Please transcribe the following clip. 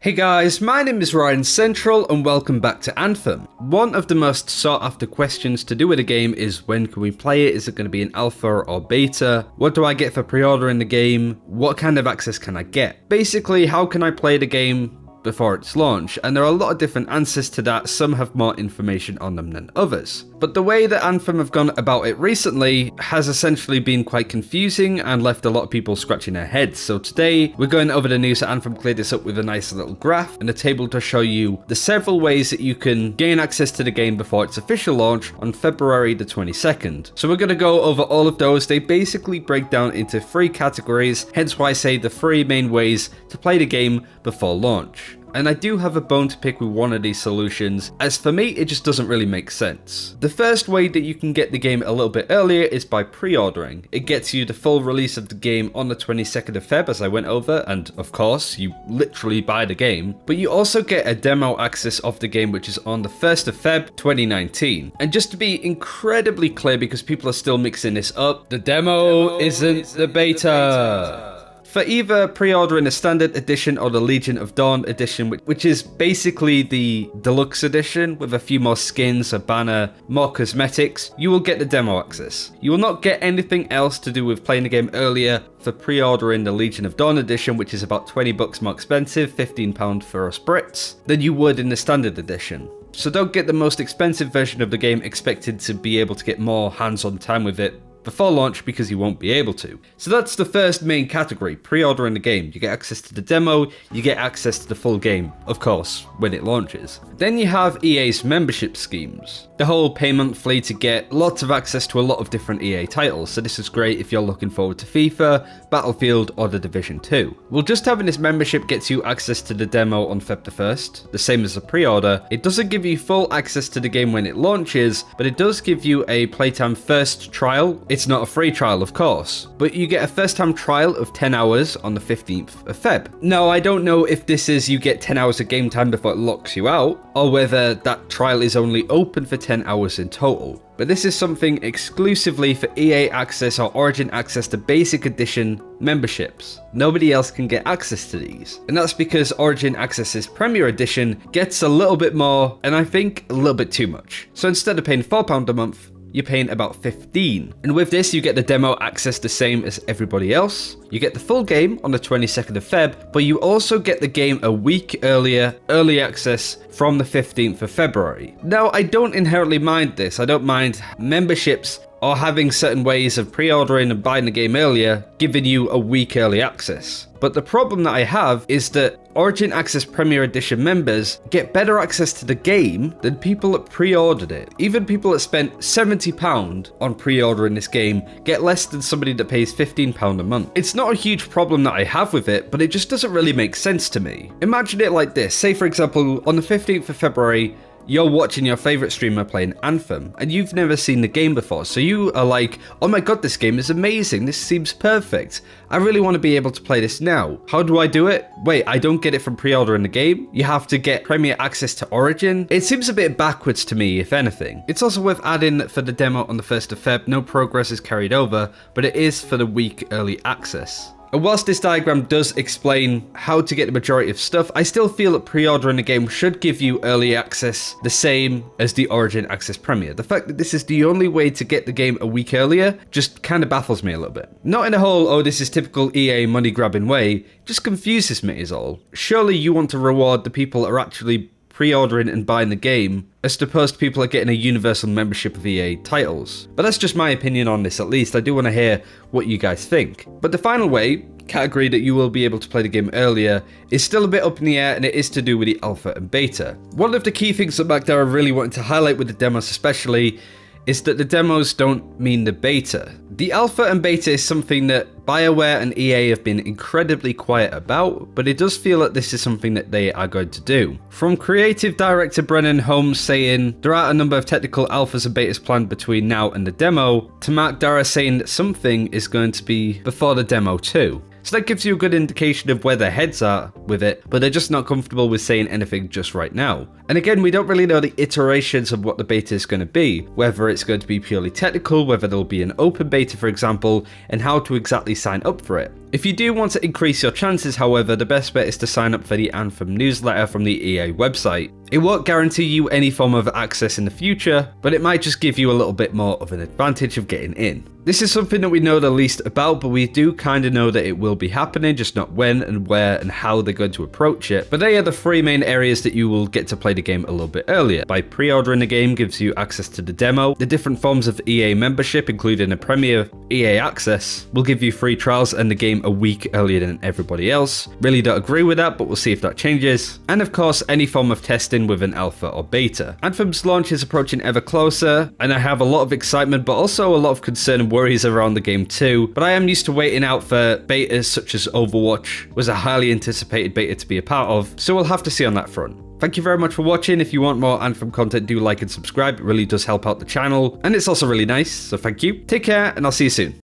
Hey guys, my name is Ryan Central and welcome back to Anthem. One of the most sought after questions to do with a game is when can we play it? Is it going to be an alpha or beta? What do I get for pre-ordering the game? What kind of access can I get? Basically, how can I play the game before its launch? And there are a lot of different answers to that. Some have more information on them than others. But the way that Anthem have gone about it recently has essentially been quite confusing and left a lot of people scratching their heads. So today we're going over the news that Anthem cleared this up with a nice little graph and a table to show you the several ways that you can gain access to the game before its official launch on February the 22nd. So we're going to go over all of those. They basically break down into three categories, hence why I say the three main ways to play the game before launch. And I do have a bone to pick with one of these solutions, as for me it just doesn't really make sense. The first way that you can get the game a little bit earlier is by pre-ordering. It gets you the full release of the game on the 22nd of Feb, as I went over, and of course you literally buy the game, but you also get a demo access of the game which is on the 1st of Feb 2019. And just to be incredibly clear, because people are still mixing this up, the demo isn't the beta. For either pre-ordering the Standard Edition or the Legion of Dawn Edition, which is basically the Deluxe Edition with a few more skins, a banner, more cosmetics, you will get the demo access. You will not get anything else to do with playing the game earlier for pre-ordering the Legion of Dawn Edition, which is about $20 more expensive, £15 for us Brits, than you would in the Standard Edition. So don't get the most expensive version of the game expected to be able to get more hands-on time with it before launch, because you won't be able to. So that's the first main category, pre-ordering the game. You get access to the demo, you get access to the full game, of course, when it launches. Then you have EA's membership schemes. The whole pay monthly to get lots of access to a lot of different EA titles, so this is great if you're looking forward to FIFA, Battlefield, or The Division 2. Well, just having this membership gets you access to the demo on Feb the 1st, the same as a pre-order. It doesn't give you full access to the game when it launches, but it does give you a playtime first trial. It's not a free trial, of course, but you get a first-time trial of 10 hours on the 15th of Feb. Now, I don't know if this is you get 10 hours of game time before it locks you out, or whether that trial is only open for 10 hours in total. But this is something exclusively for EA access or Origin access to basic edition memberships. Nobody else can get access to these. And that's because Origin Access's Premier Edition gets a little bit more, and I think a little bit too much. So instead of paying £4 a month, you're paying about $15. And with this, you get the demo access the same as everybody else. You get the full game on the 22nd of Feb, but you also get the game a week earlier, early access from the 15th of February. Now, I don't inherently mind this. I don't mind memberships or having certain ways of pre-ordering and buying the game earlier, giving you a week early access. But the problem that I have is that Origin Access Premier Edition members get better access to the game than people that pre-ordered it. Even people that spent £70 on pre-ordering this game get less than somebody that pays £15 a month. It's not a huge problem that I have with it, but it just doesn't really make sense to me. Imagine it like this. Say, for example, on the 15th of February, you're watching your favorite streamer playing Anthem, and you've never seen the game before, so you are like, oh my god, this game is amazing, this seems perfect. I really want to be able to play this now. How do I do it? Wait, I don't get it from pre-ordering the game? You have to get Premier access to Origin? It seems a bit backwards to me, if anything. It's also worth adding that for the demo on the 1st of Feb, no progress is carried over, but it is for the week early access. And whilst this diagram does explain how to get the majority of stuff, I still feel that pre-ordering the game should give you early access the same as the Origin Access Premier. The fact that this is the only way to get the game a week earlier just kind of baffles me a little bit. Not in a whole, oh, this is typical EA money grabbing way, just confuses me is all. Surely you want to reward the people that are actually pre-ordering and buying the game, as opposed to people are getting a universal membership of EA titles. But that's just my opinion on this, at least. I do want to hear what you guys think. But the final way, category that you will be able to play the game earlier, is still a bit up in the air, and it is to do with the alpha and beta. One of the key things that Magdara really wanted to highlight with the demos especially is that the demos don't mean the beta. The alpha and beta is something that BioWare and EA have been incredibly quiet about, but it does feel that this is something that they are going to do. From creative director Brennan Holmes saying there are a number of technical alphas and betas planned between now and the demo, to Mark Dara saying that something is going to be before the demo too. So that gives you a good indication of where their heads are with it, but they're just not comfortable with saying anything just right now. And again, we don't really know the iterations of what the beta is going to be, whether it's going to be purely technical, whether there'll be an open beta, for example, and how to exactly sign up for it. If you do want to increase your chances, however, the best bet is to sign up for the Anthem newsletter from the EA website. It won't guarantee you any form of access in the future, but it might just give you a little bit more of an advantage of getting in. This is something that we know the least about, but we do kind of know that it will be happening, just not when and where and how they're going to approach it. But they are the three main areas that you will get to play the game a little bit earlier. By pre-ordering the game gives you access to the demo, the different forms of EA membership, including a Premier EA Access, will give you free trials and the game a week earlier than everybody else. Really don't agree with that, but we'll see if that changes. And of course, any form of testing with an alpha or beta. Anthem's launch is approaching ever closer, and I have a lot of excitement, but also a lot of concern and worries around the game too. But I am used to waiting out for betas such as Overwatch was a highly anticipated beta to be a part of, so we'll have to see on that front. Thank you very much for watching. If you want more Anthem content, do like and subscribe. It really does help out the channel, and it's also really nice, so thank you. Take care, and I'll see you soon.